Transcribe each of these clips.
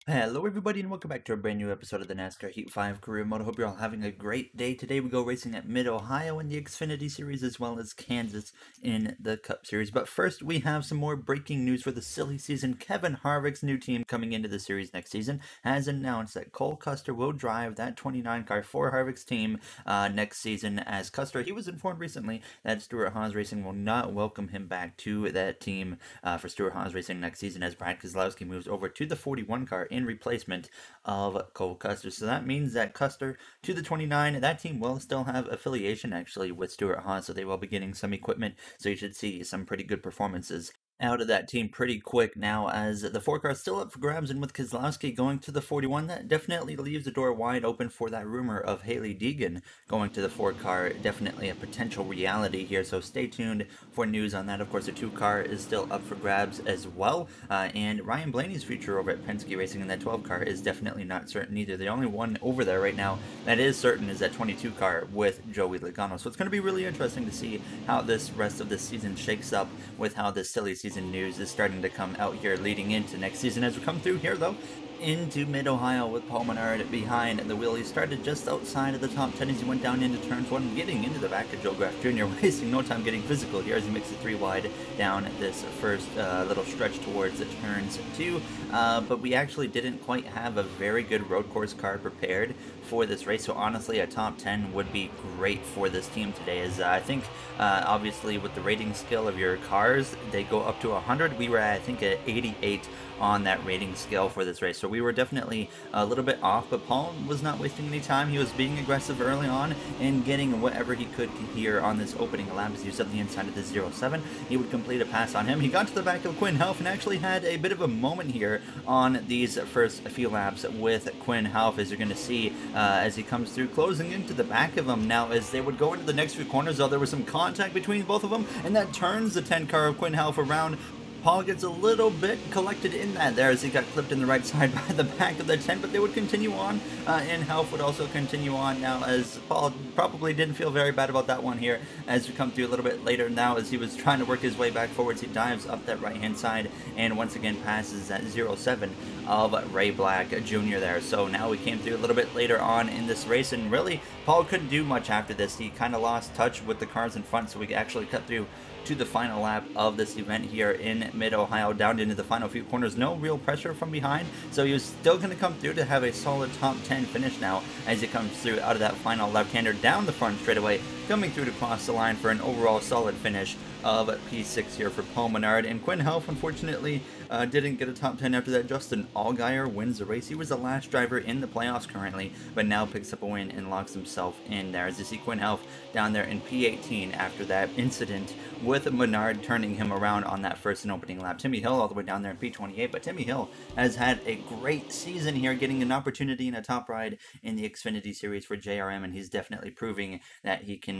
Hello everybody and welcome back to a brand new episode of the NASCAR Heat 5 Career Mode. I hope you're all having a great day. Today we go racing at Mid-Ohio in the Xfinity Series as well as Kansas in the Cup Series. But first we have some more breaking news for the silly season. Kevin Harvick's new team coming into the series next season has announced that Cole Custer will drive that 29 car for Harvick's team next season. As Custer, he was informed recently that Stewart-Haas Racing will not welcome him back to that team for Stewart-Haas Racing next season as Brad Keselowski moves over to the 41 car in replacement of Cole Custer. So that means that Custer to the 29, that team will still have affiliation actually with Stewart-Haas, so they will be getting some equipment. So you should see some pretty good performances out of that team pretty quick now, as the 4 car is still up for grabs, and with Keselowski going to the 41, that definitely leaves the door wide open for that rumor of Hailie Deegan going to the 4 car. Definitely a potential reality here, so stay tuned for news on that. Of course, the 2 car is still up for grabs as well, and Ryan Blaney's future over at Penske Racing in that 12 car is definitely not certain either. The only one over there right now that is certain is that 22 car with Joey Logano, so it's going to be really interesting to see how this rest of this season shakes up with how this silly season news is starting to come out here leading into next season. As we come through here though, into Mid-Ohio with Paul Menard behind the wheel. He started just outside of the top 10 as he went down into turns 1, getting into the back of Joe Graff Jr., wasting no time getting physical here as he makes it 3 wide down this first little stretch towards the turns 2. But we actually didn't quite have a very good road course car prepared for this race, so honestly a top 10 would be great for this team today, as I think obviously with the rating scale of your cars, they go up to 100. We were at, I think, at 88 on that rating scale for this race, so we were definitely a little bit off, but Paul was not wasting any time. He was being aggressive early on and getting whatever he could here on this opening lap. As he was up the inside of the 07, he would complete a pass on him. He got to the back of Quinn Houff and actually had a bit of a moment here on these first few laps with Quinn Houff, as you're going to see as he comes through, closing into the back of him. Now, as they would go into the next few corners, though, there was some contact between both of them, and that turns the 10 car of Quinn Houff around. Paul gets a little bit collected in that there as he got clipped in the right side by the back of the 10, but they would continue on, and Houff would also continue on now, as Paul probably didn't feel very bad about that one here. As we come through a little bit later now, as he was trying to work his way back forwards, he dives up that right hand side and once again passes that 07 of Ray Black Jr. there. So now we came through a little bit later on in this race, and really Paul couldn't do much after this. He kind of lost touch with the cars in front, so we actually cut through to the final lap of this event here in Mid-Ohio, down into the final few corners. No real pressure from behind, so he was still going to come through to have a solid top 10 finish now as he comes through out of that final left-hander down the front straightaway, coming through to cross the line for an overall solid finish of P6 here for Paul Menard. And Quinn Houff, unfortunately, didn't get a top 10 after that. Justin Allgaier wins the race. He was the last driver in the playoffs currently, but now picks up a win and locks himself in there, as you see Quinn Houff down there in P18 after that incident with Menard turning him around on that first and opening lap. Timmy Hill all the way down there in P28, but Timmy Hill has had a great season here, getting an opportunity in a top ride in the Xfinity Series for JRM, and he's definitely proving that he can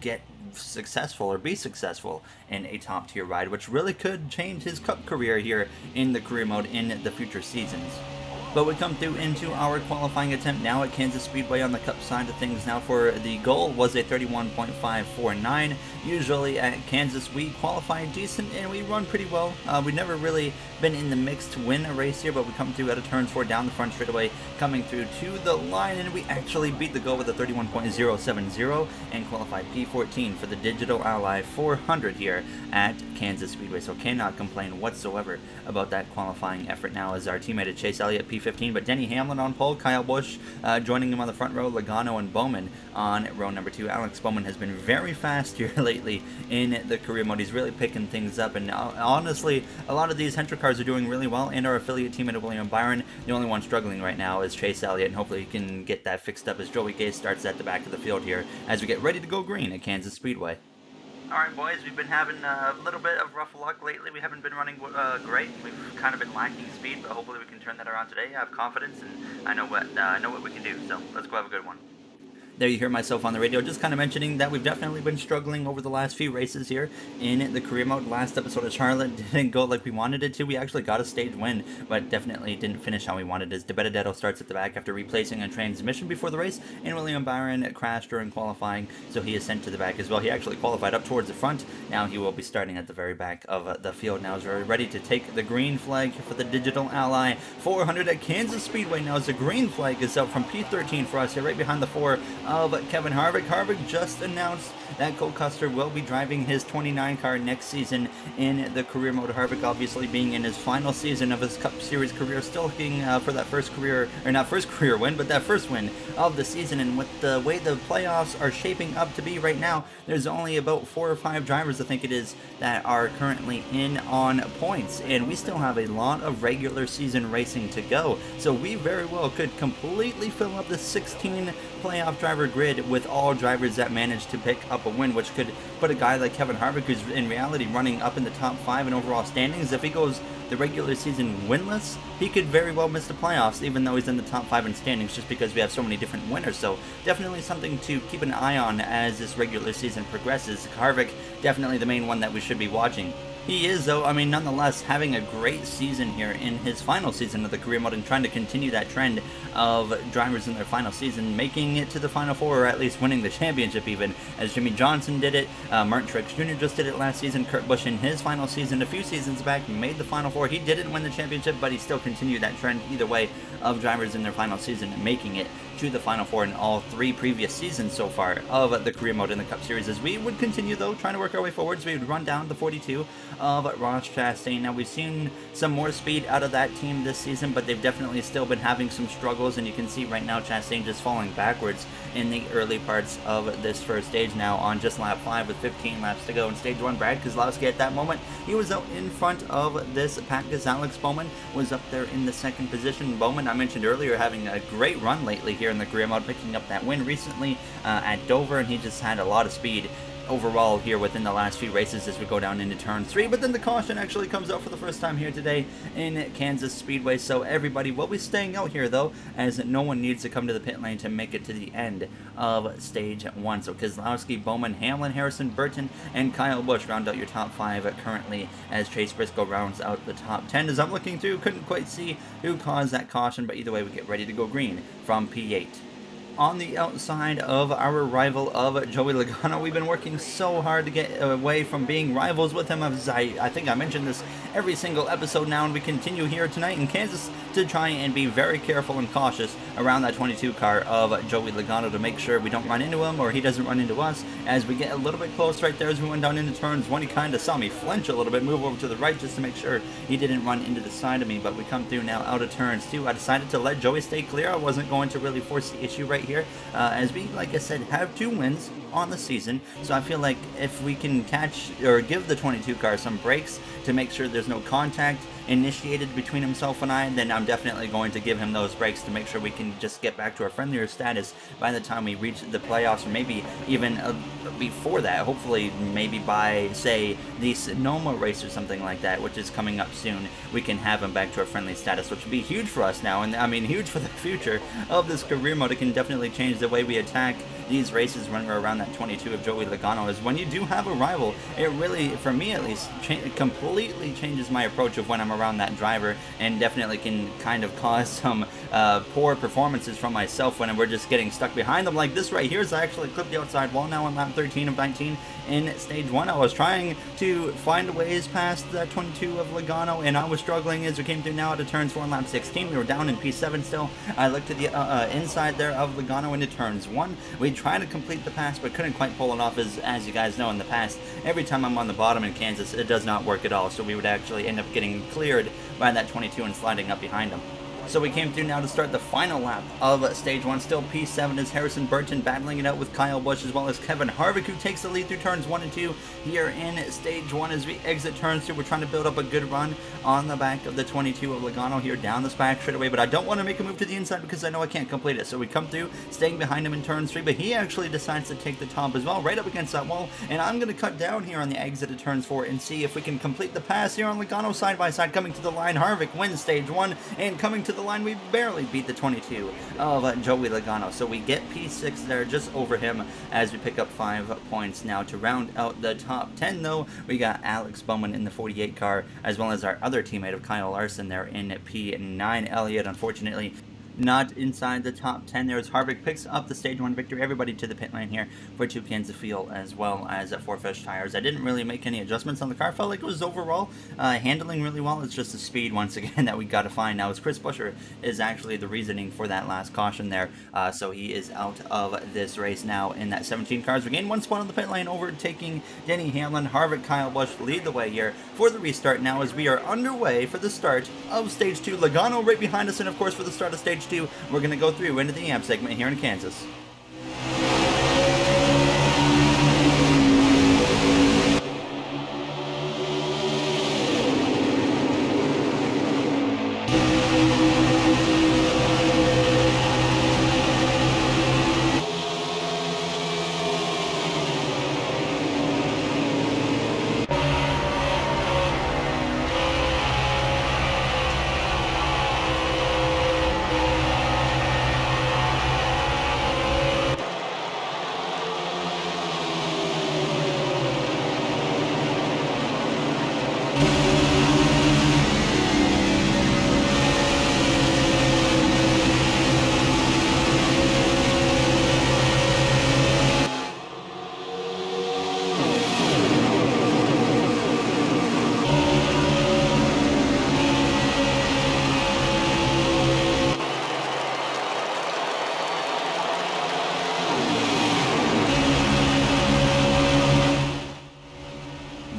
get successful or be successful in a top tier ride, which really could change his Cup career here in the career mode in the future seasons. But we come through into our qualifying attempt now at Kansas Speedway on the Cup side of things. Now, for the goal was a 31.549. Usually at Kansas we qualify decent and we run pretty well. We've never really been in the mix to win a race here, but we come through out of turn 4 down the front straightaway, coming through to the line, and we actually beat the goal with a 31.070 and qualified P14 for the Digital Ally 400 here at Kansas Speedway. So cannot complain whatsoever about that qualifying effort now, as our teammate Chase Elliott P15, but Denny Hamlin on pole, Kyle Busch joining him on the front row, Logano and Bowman on row number 2. Alex Bowman has been very fast here lately in the career mode. He's really picking things up, and honestly, a lot of these Hendrick cars are doing really well, and our affiliate teammate William Byron. The only one struggling right now is Chase Elliott, and hopefully he can get that fixed up as Joey Gase starts at the back of the field here as we get ready to go green at Kansas Speedway. Alright boys, we've been having a little bit of rough luck lately. We haven't been running great. We've kind of been lacking speed, but hopefully we can turn that around today. I have confidence, and I know what we can do, so let's go have a good one. there you hear myself on the radio just kind of mentioning that we've definitely been struggling over the last few races here in the career mode. Last episode of Charlotte didn't go like we wanted it to. We actually got a stage win, but definitely didn't finish how we wanted. As De Benedetto starts at the back after replacing a transmission before the race, and William Byron crashed during qualifying, so he is sent to the back as well. He actually qualified up towards the front. Now he will be starting at the very back of the field. Now is ready to take the green flag for the Digital Ally 400 at Kansas Speedway. Now as the green flag is out from P13 for us here, right behind the 4 of Kevin Harvick. Harvick just announced that Cole Custer will be driving his 29 car next season in the career mode. Harvick obviously being in his final season of his Cup Series career, still looking for that first career, or not first career win, but that first win of the season. And with the way the playoffs are shaping up to be right now, there's only about 4 or 5 drivers, I think it is, that are currently in on points, and we still have a lot of regular season racing to go. So we very well could completely fill up the 16 playoff driver grid with all drivers that manage to pick up a win, which could put a guy like Kevin Harvick, who's in reality running up in the top 5 in overall standings, if he goes the regular season winless, he could very well miss the playoffs, even though he's in the top 5 in standings, just because we have so many different winners. So definitely something to keep an eye on as this regular season progresses. Harvick, definitely the main one that we should be watching. He is, though, I mean, nonetheless, having a great season here in his final season of the career mode and trying to continue that trend of drivers in their final season making it to the Final Four, or at least winning the championship even, as Jimmy Johnson did it, Martin Truex Jr. just did it last season, Kurt Busch in his final season a few seasons back made the Final Four. He didn't win the championship, but he still continued that trend either way of drivers in their final season making it to the Final Four in all 3 previous seasons so far of the career mode in the Cup Series. As we would continue, though, trying to work our way forward, so we would run down the 42 of Ross Chastain. Now, we've seen some more speed out of that team this season, but they've definitely still been having some struggles, and you can see right now Chastain just falling backwards in the early parts of this first stage now on just lap 5 with 15 laps to go in stage 1. Brad Keselowski at that moment, he was out in front of this pack as Alex Bowman was up there in the 2nd position. Bowman, I mentioned earlier, having a great run lately here in the career mode, picking up that win recently at Dover, and he just had a lot of speed overall here within the last few races as we go down into turn 3. But then the caution actually comes out for the first time here today in Kansas Speedway, so everybody will be staying out here, though, as no one needs to come to the pit lane to make it to the end of stage 1. So Keselowski, Bowman, Hamlin, Harrison, Burton, and Kyle Busch round out your top 5 currently, as Chase Briscoe rounds out the top 10. As I'm looking through, couldn't quite see who caused that caution, but either way we get ready to go green from P8. On the outside of our rival of Joey Logano, we've been working so hard to get away from being rivals with him. As I think I mentioned this every single episode now, and we continue here tonight in Kansas to try and be very careful and cautious around that 22 car of Joey Logano to make sure we don't run into him or he doesn't run into us. As we get a little bit close right there as we went down into turns 1, he kind of saw me flinch a little bit, move over to the right just to make sure he didn't run into the side of me. But we come through now out of turns 2. I decided to let Joey stay clear. I wasn't going to really force the issue right here, as we, like I said, have 2 wins on the season. So I feel like if we can catch or give the 22 car some breaks to make sure there's no contact initiated between himself and I, then I'm definitely going to give him those breaks to make sure we can just get back to our friendlier status by the time we reach the playoffs, or maybe even before that. Hopefully maybe by, say, the Sonoma race or something like that, which is coming up soon, we can have him back to our friendly status, which would be huge for us now, and I mean huge for the future of this career mode. It can definitely change the way we attack these races when we're around that 22 of Joey Logano. Is when you do have a rival, it really, for me at least, completely changes my approach of when I'm around that driver, and definitely can kind of cause some poor performances from myself when we're just getting stuck behind them like this right here. Is I actually clipped the outside wall now on lap 13 of 19 in stage 1. I was trying to find ways past that 22 of Logano, and I was struggling as we came through now to turns 4 and lap 16. We were down in P7 still. I looked to the inside there of Logano into turns 1. We tried to complete the pass, but couldn't quite pull it off. As you guys know, in the past, every time I'm on the bottom in Kansas, it does not work at all. So we would actually end up getting cleared by that 22 and sliding up behind him. So we came through now to start the final lap of stage 1. Still P7 is Harrison Burton battling it out with Kyle Busch, as well as Kevin Harvick, who takes the lead through turns 1 and 2 here in stage 1. As we exit turns 2, we're trying to build up a good run on the back of the 22 of Logano here down this back straightaway, but I don't want to make a move to the inside because I know I can't complete it. So we come through, staying behind him in turns 3, but he actually decides to take the top as well, right up against that wall, and I'm going to cut down here on the exit of turns 4 and see if we can complete the pass here on Logano side by side. Coming to the line, Harvick wins stage 1, and coming to the the line. We barely beat the 22 of Joey Logano. So we get P6 there just over him as we pick up 5 points. Now to round out the top 10 though, we got Alex Bowman in the 48 car, as well as our other teammate of Kyle Larson there in P9. Elliott, unfortunately, not inside the top 10. There's Harvick picks up the stage 1 victory. Everybody to the pit lane here for 2 cans of fuel, as well as 4 fresh tires. I didn't really make any adjustments on the car. Felt like it was overall handling really well. It's just the speed once again that we got to find now, as Chris Buescher is actually the reasoning for that last caution there. So he is out of this race now in that 17 cars. We gain 1 spot on the pit lane, overtaking Denny Hamlin. Harvick, Kyle Busch lead the way here for the restart now, as we are underway for the start of stage 2. Logano right behind us, and of course for the start of stage 2, we're going to go through into the AMP segment here in Kansas.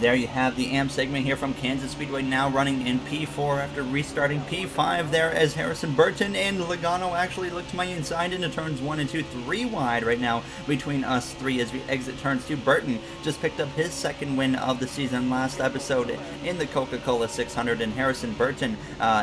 There you have the AMP segment here from Kansas Speedway, now running in P4 after restarting P5 there, as Harrison Burton and Logano actually look to my inside into turns 1 and 2, 3 wide right now between us 3 as we exit turns 2. Burton just picked up his 2nd win of the season last episode in the Coca-Cola 600, and Harrison Burton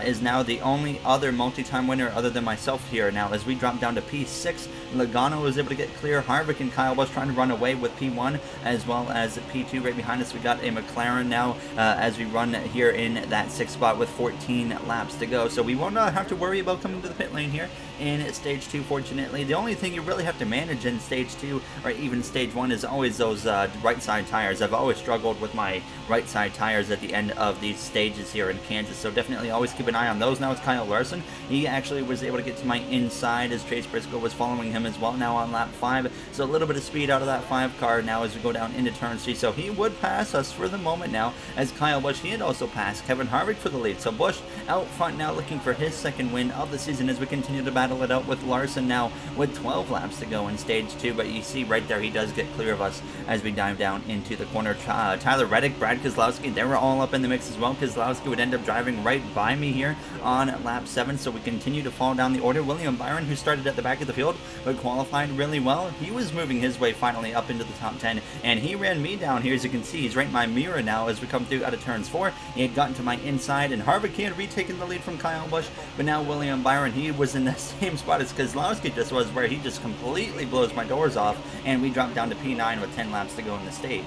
is now the only other multi-time winner other than myself here now, as we drop down to P6. Logano was able to get clear. Harvick and Kyle Busch trying to run away with P1, as well as P2 right behind us. We got a McLaren now as we run here in that 6th spot with 14 laps to go. So we won't have to worry about coming to the pit lane here in stage 2, fortunately. The only thing you really have to manage in stage 2 or even stage 1 is always those right side tires. I've always struggled with my right side tires at the end of these stages here in Kansas, so definitely always keep an eye on those. Now it's Kyle Larson. He actually was able to get to my inside as Chase Briscoe was following him as well now on lap 5. So a little bit of speed out of that 5 car now as we go down into turn 3. So he would pass us for the moment now, as Kyle Busch, he had also passed Kevin Harvick for the lead. So Busch out front now, looking for his 2nd win of the season as we continue to battle it out with Larson now with 12 laps to go in stage 2. But you see right there, he does get clear of us as we dive down into the corner. Tyler Reddick, Brad Keselowski, they were all up in the mix as well. Keselowski would end up driving right by me here on lap 7, so we continue to fall down the order. William Byron, who started at the back of the field but qualified really well, he was moving his way finally up into the top 10, and he ran me down here. As you can see, he's right in my mirror now as we come through out of turns 4. He had gotten to my inside, and Harvick, he had retaken the lead from Kyle Busch, but now William Byron, he was in the same spot as Keselowski just was, where he just completely blows my doors off, and we drop down to P9 with 10 laps to go in the stage.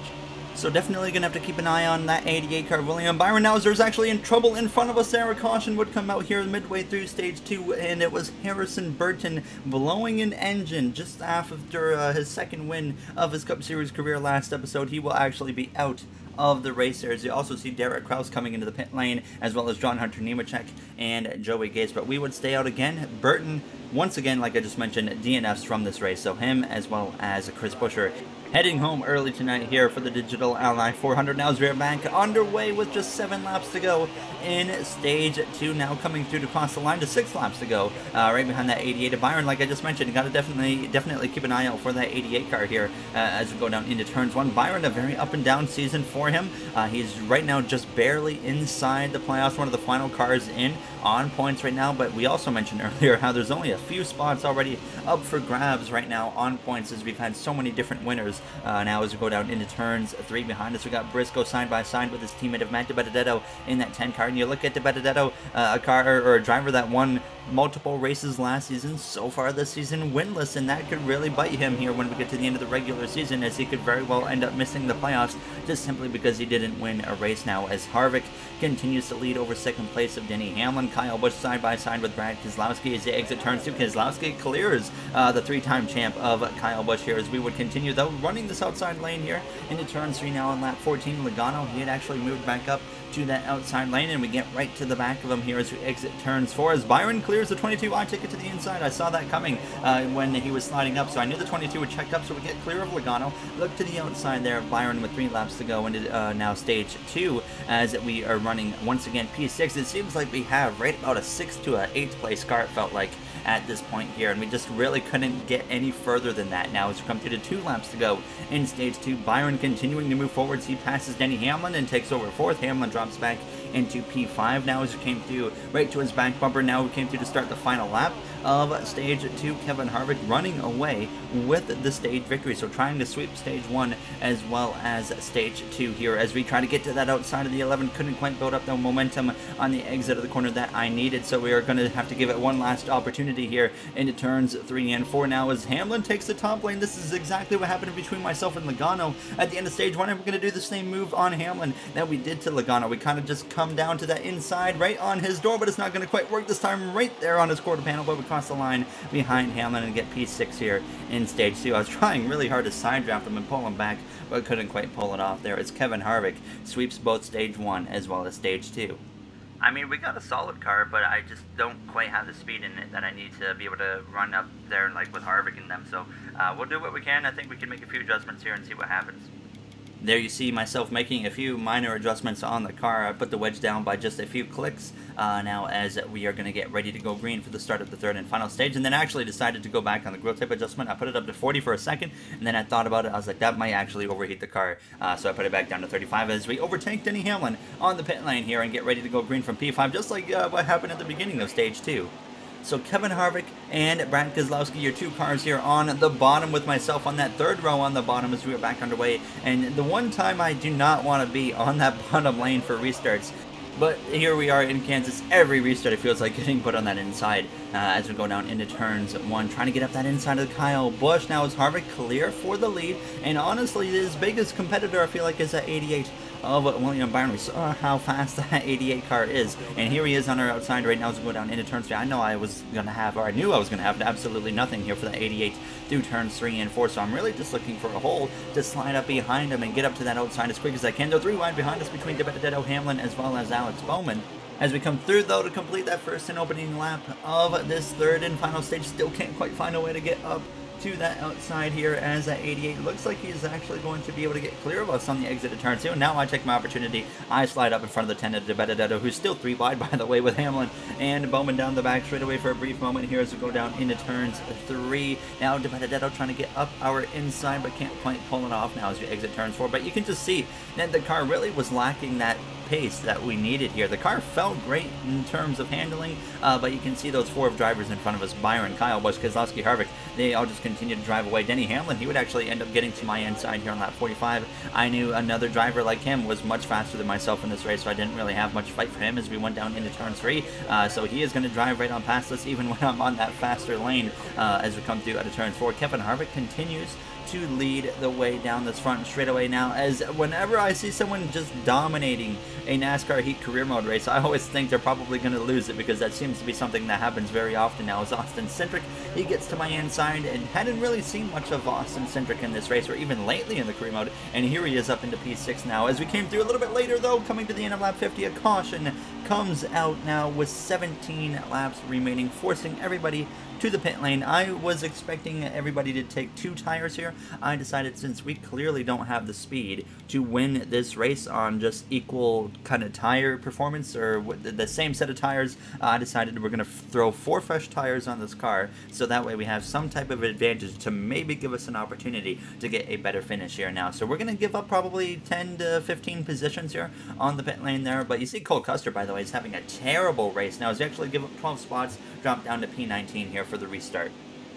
So definitely going to have to keep an eye on that 88 car William Byron now, as there's actually in trouble in front of us there. A caution would come out here midway through stage 2, and it was Harrison Burton blowing an engine just after his 2nd win of his Cup Series career last episode. He will actually be out of the race there. As you also see Derek Kraus coming into the pit lane, as well as John Hunter Nemechek and Joey Gase, but we would stay out again. Burton, once again, like I just mentioned, DNFs from this race, so him as well as Chris Buescher heading home early tonight here for the Digital Ally 400. Now as we're back underway with just 7 laps to go in stage 2, now coming through to cross the line to 6 laps to go, right behind that 88 of Byron. Like I just mentioned, you got to definitely keep an eye out for that 88 car here as we go down into turns 1. Byron, a very up and down season for him. He's right now just barely inside the playoffs, one of the final cars in on points right now, but we also mentioned earlier how there's only a few spots already up for grabs right now on points, as we've had so many different winners. Now as we go down into turns 3 behind us, we got Briscoe side by side with his teammate of Matt DiBenedetto in that 10 car, and you look at DiBenedetto, a car or a driver that won multiple races last season, so far this season winless, and that could really bite him here when we get to the end of the regular season, as he could very well end up missing the playoffs just simply because he didn't win a race now, as Harvick continues to lead over second place of Denny Hamlin. Kyle Busch side by side with Brad Keselowski as they exit turns 2. Keselowski clears the 3-time champ of Kyle Busch here, as we would continue though running this outside lane here into turn 3 now on lap 14. Logano, he had actually moved back up to that outside lane, and we get right to the back of him here as we exit turns 4, as Byron clears the 22. I take it to the inside. I saw that coming when he was sliding up, so I knew the 22 would check up, so we get clear of Logano. Look to the outside there, Byron with 3 laps to go into now stage 2, as we are running once again P6. It seems like we have right about a 6th to a 8th place car, it felt like, at this point here, and we just really couldn't get any further than that now as we come through to 2 laps to go in stage 2. Byron continuing to move forwards. He passes Denny Hamlin and takes over 4th. Hamlin drops back into P5 now as we came through right to his back bumper. Now we came through to start the final lap of stage 2. Kevin Harvick running away with the stage victory, so trying to sweep stage 1 as well as stage 2 here as we try to get to that outside of the 11. Couldn't quite build up the momentum on the exit of the corner that I needed, so we are going to have to give it one last opportunity here into turns 3 and 4 now as Hamlin takes the top lane. This is exactly what happened between myself and Logano at the end of stage 1, and we're going to do the same move on Hamlin that we did to Logano. We kind of just come down to that inside right on his door, but it's not going to quite work this time. Right there on his quarter panel, but we cross the line behind Hamlin and get P6 here in stage 2. I was trying really hard to side draft him and pull him back, but couldn't quite pull it off there as Kevin Harvick sweeps both stage 1 as well as stage 2. I mean, we got a solid car, but I just don't quite have the speed in it that I need to be able to run up there like with Harvick and them. So we'll do what we can. I think we can make a few adjustments here and see what happens. There you see myself making a few minor adjustments on the car. I put the wedge down by just a few clicks now as we are going to get ready to go green for the start of the 3rd and final stage, and then I actually decided to go back on the grille tape adjustment. I put it up to 40 for a second, and then I thought about it. I was like, that might actually overheat the car, so I put it back down to 35 as we overtake Denny Hamlin on the pit lane here and get ready to go green from P5, just like what happened at the beginning of stage 2. So Kevin Harvick and Brad Keselowski, your 2 cars here on the bottom, with myself on that 3rd row on the bottom as we are back underway. And the one time I do not want to be on that bottom lane for restarts, but here we are in Kansas. Every restart it feels like getting put on that inside as we go down into turns 1, trying to get up that inside of Kyle Busch. Now is Harvick clear for the lead, and honestly his biggest competitor I feel like is that 88 of William Byron. We saw how fast that 88 car is, and here he is on our outside right now as we go down into turns 3. I know I was going to have, or I knew I was going to have absolutely nothing here for that 88 through turns 3 and 4, so I'm really just looking for a hole to slide up behind him and get up to that outside as quick as I can. Though 3 wide behind us between DiBenedetto, Hamlin, as well as Alex Bowman. As we come through, though, to complete that first and opening lap of this 3rd and final stage, still can't quite find a way to get up to that outside here as that 88 looks like he's actually going to be able to get clear of us on the exit of turn 2. Now I take my opportunity. I slide up in front of the 10 of DiBenedetto, who's still 3 wide, by the way, with Hamlin and Bowman down the back straight away for a brief moment here as we go down into turns 3. Now DiBenedetto trying to get up our inside, but can't quite pull it off now as we exit turns 4. But you can just see that the car really was lacking that pace that we needed here. The car felt great in terms of handling, but you can see those 4 drivers in front of us, Byron, Kyle Busch, Keselowski, Harvick, they all just continue to drive away. Denny Hamlin, he would actually end up getting to my inside here on lap 45. I knew another driver like him was much faster than myself in this race, so I didn't really have much fight for him as we went down into turn 3. So he is going to drive right on past us even when I'm on that faster lane as we come through out of turn 4. Kevin Harvick continues to lead the way down this front straightaway now, as whenever I see someone just dominating a NASCAR Heat career mode race, I always think they're probably going to lose it, because that seems to be something that happens very often now. As Austin Cindric, he gets to my inside, and hadn't really seen much of Austin Cindric in this race, or even lately in the career mode, and here he is up into P6 now. As we came through a little bit later, though, coming to the end of lap 50, a caution comes out now with 17 laps remaining, forcing everybody to the pit lane. I was expecting everybody to take 2 tires here. I decided, since we clearly don't have the speed to win this race on just equal kind of tire performance, or with the same set of tires, I decided we're going to throw 4 fresh tires on this car, so that way we have some type of advantage to maybe give us an opportunity to get a better finish here now. So we're going to give up probably 10 to 15 positions here on the pit lane there, but you see Cole Custer, by the way, is having a terrible race now. He's actually given up 12 spots, dropped down to P19 here for the restart.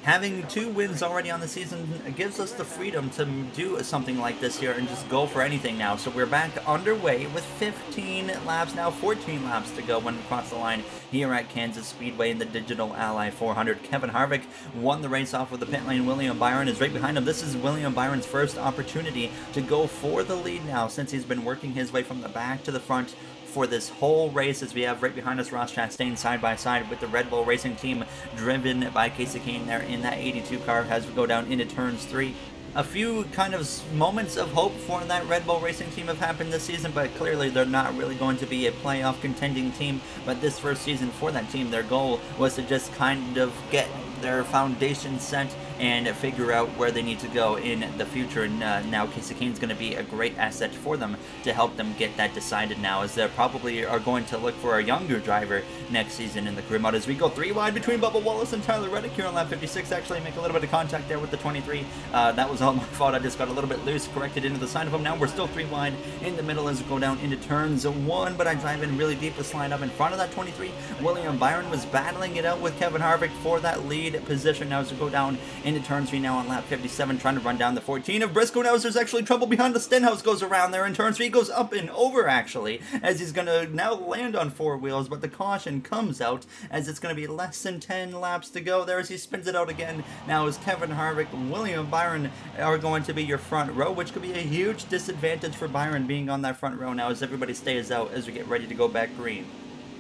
Having 2 wins already on the season gives us the freedom to do something like this here and just go for anything now. So we're back underway with 15 laps now, 14 laps to go when we cross the line here at Kansas Speedway in the Digital Ally 400. Kevin Harvick won the race off with the pit lane. William Byron is right behind him. This is William Byron's first opportunity to go for the lead now since he's been working his way from the back to the front for this whole race, as we have right behind us Ross Chastain side by side with the Red Bull Racing Team driven by Kasey Kahne there in that 82 car as we go down into turns 3. A few kind of moments of hope for that Red Bull Racing Team have happened this season, but clearly they're not really going to be a playoff contending team. But this first season for that team, their goal was to just kind of get their foundation set and figure out where they need to go in the future. And now Kasey Kahne's going to be a great asset for them to help them get that decided now, as they probably are going to look for a younger driver next season in the career mode. As we go 3 wide between Bubba Wallace and Tyler Reddick here on lap 56, actually make a little bit of contact there with the 23. That was all my fault. I just got a little bit loose, corrected into the side of him. Now we're still 3 wide in the middle as we go down into turns 1, but I drive in really deep to slide up in front of that 23. William Byron was battling it out with Kevin Harvick for that lead position now as we go down into turn 3 now on lap 57, trying to run down the 14 of Briscoe. Now there's actually trouble behind the Stenhouse, goes around there in turn 3, goes up and over actually, as he's going to now land on 4 wheels, but the caution comes out as it's going to be less than 10 laps to go there as he spins it out again. Now as Kevin Harvick, William Byron are going to be your front row, which could be a huge disadvantage for Byron being on that front row now as everybody stays out as we get ready to go back green.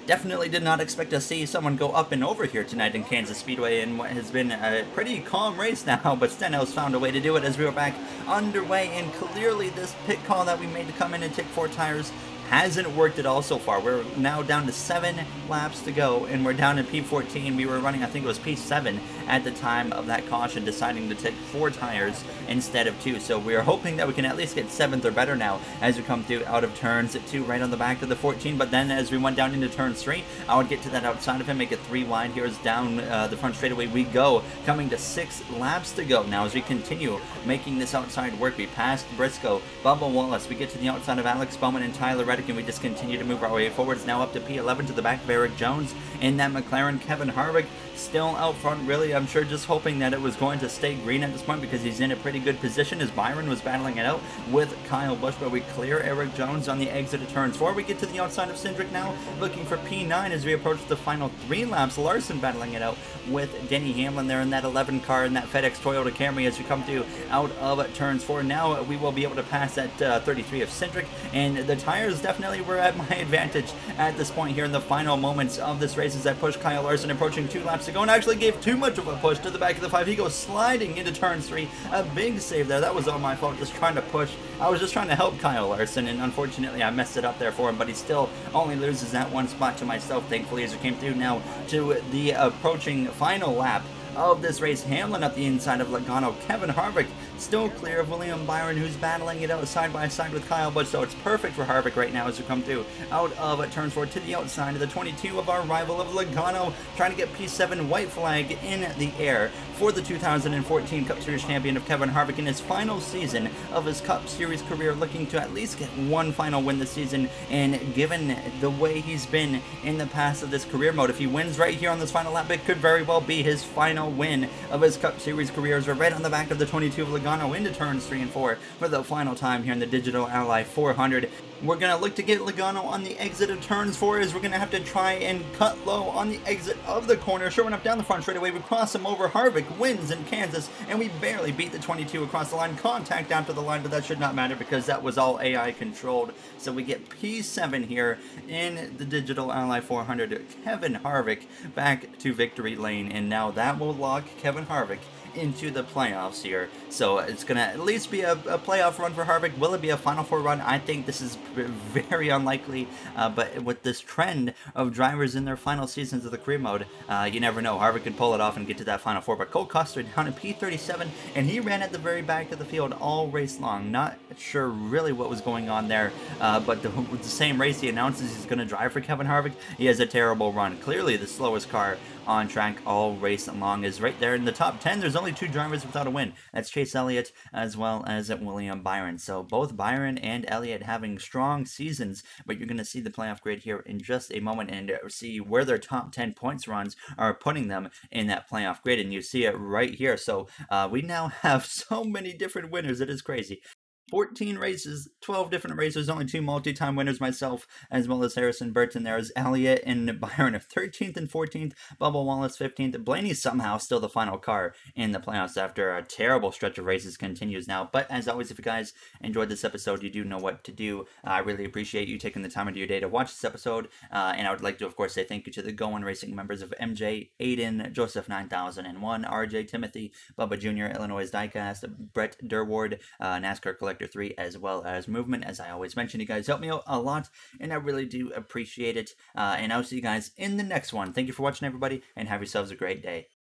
Definitely did not expect to see someone go up and over here tonight in Kansas Speedway in what has been a pretty calm race now, but Stenhouse found a way to do it as we were back underway, and clearly this pit call that we made to come in and take 4 tires hasn't worked at all so far. We're now down to 7 laps to go, and we're down in P14. We were running, I think it was P7 at the time of that caution, deciding to take 4 tires instead of 2. So we're hoping that we can at least get 7th or better now as we come through out of turns 2 right on the back of the 14. But then as we went down into turn 3, I would get to that outside of him, make it 3 wide. Here's down the front straightaway we go, coming to 6 laps to go now as we continue making this outside work. We passed Briscoe, Bubba Wallace, we get to the outside of Alex Bowman and Tyler Reddick, and we just continue to move our way forwards. Now up to P11 to the back of Eric Jones in that McLaren. Kevin Harvick still out front, really, I'm sure just hoping that it was going to stay green at this point because he's in a pretty good position as Byron was battling it out with Kyle Busch. But we clear Eric Jones on the exit of turns 4. We get to the outside of Cindric now, looking for P9 as we approach the final 3 laps. Larson battling it out with Denny Hamlin there in that 11 car in that FedEx Toyota Camry as we come to out of turns 4. Now we will be able to pass that 33 of Cindric, and the tires definitely were at my advantage at this point here in the final moments of this race as I push Kyle Larson approaching 2 laps to go, and actually gave too much of a push to the back of the 5. He goes sliding into turns 3. A big save there. That was all my fault, just trying to push. I was just trying to help Kyle Larson, and unfortunately I messed it up there for him, but he still only loses that 1 spot to myself, thankfully, as we came through now to the approaching final lap of this race. Hamlin up the inside of Logano. Kevin Harvick still clear of William Byron, who's battling it out side by side with Kyle Busch, so it's perfect for Harvick right now as we come through out of turns 4 to the outside of the 22 of our rival of Logano, trying to get P7 white flag in the air for the 2014 Cup Series champion of Kevin Harvick in his final season of his Cup Series career, looking to at least get 1 final win this season. And given the way he's been in the past of this career mode, if he wins right here on this final lap, it could very well be his final win of his Cup Series career as we're right on the back of the 22 of Logano into turns 3 and 4 for the final time here in the Digital Ally 400. We're going to look to get Logano on the exit of turns 4 as we're going to have to try and cut low on the exit of the corner. Sure enough, down the front straightaway, we cross him over. Harvick wins in Kansas, and we barely beat the 22 across the line. Contact down to the line, but that should not matter because that was all AI controlled. So we get P7 here in the Digital Ally 400. Kevin Harvick back to victory lane, and now that will lock Kevin Harvick into the playoffs here. So it's going to at least be a playoff run for Harvick. Will it be a Final Four run? I think this is very unlikely, but with this trend of drivers in their final seasons of the career mode, you never know. Harvick could pull it off and get to that Final Four, but Cole Custer down in P37, and he ran at the very back of the field all race long. Not sure really what was going on there, but the same race he announces he's going to drive for Kevin Harvick, he has a terrible run. Clearly the slowest car on track all race long is right there in the top 10. There's only 2 drivers without a win. That's Chase Elliott as well as William Byron. So both Byron and Elliott having strong seasons, but you're going to see the playoff grid here in just a moment and see where their top 10 points runs are putting them in that playoff grid. And you see it right here. So we now have so many different winners. It is crazy. 14 races, 12 different racers, only 2 multi-time winners, myself as well as Harrison Burton. There's Elliott and Byron of 13th and 14th, Bubba Wallace 15th. Blaney somehow still the final car in the playoffs after a terrible stretch of races continues now. But as always, if you guys enjoyed this episode, you do know what to do. I really appreciate you taking the time of your day to watch this episode. And I would like to, of course, say thank you to the Going Racing members of MJ, Aiden, Joseph 9001, RJ, Timothy, Bubba Jr., Illinois Diecast, Brett Durward, NASCAR Collector 3, as well as Movement. As I always mention, you guys help me out a lot, and I really do appreciate it. And I'll see you guys in the next one. Thank you for watching, everybody, and have yourselves a great day.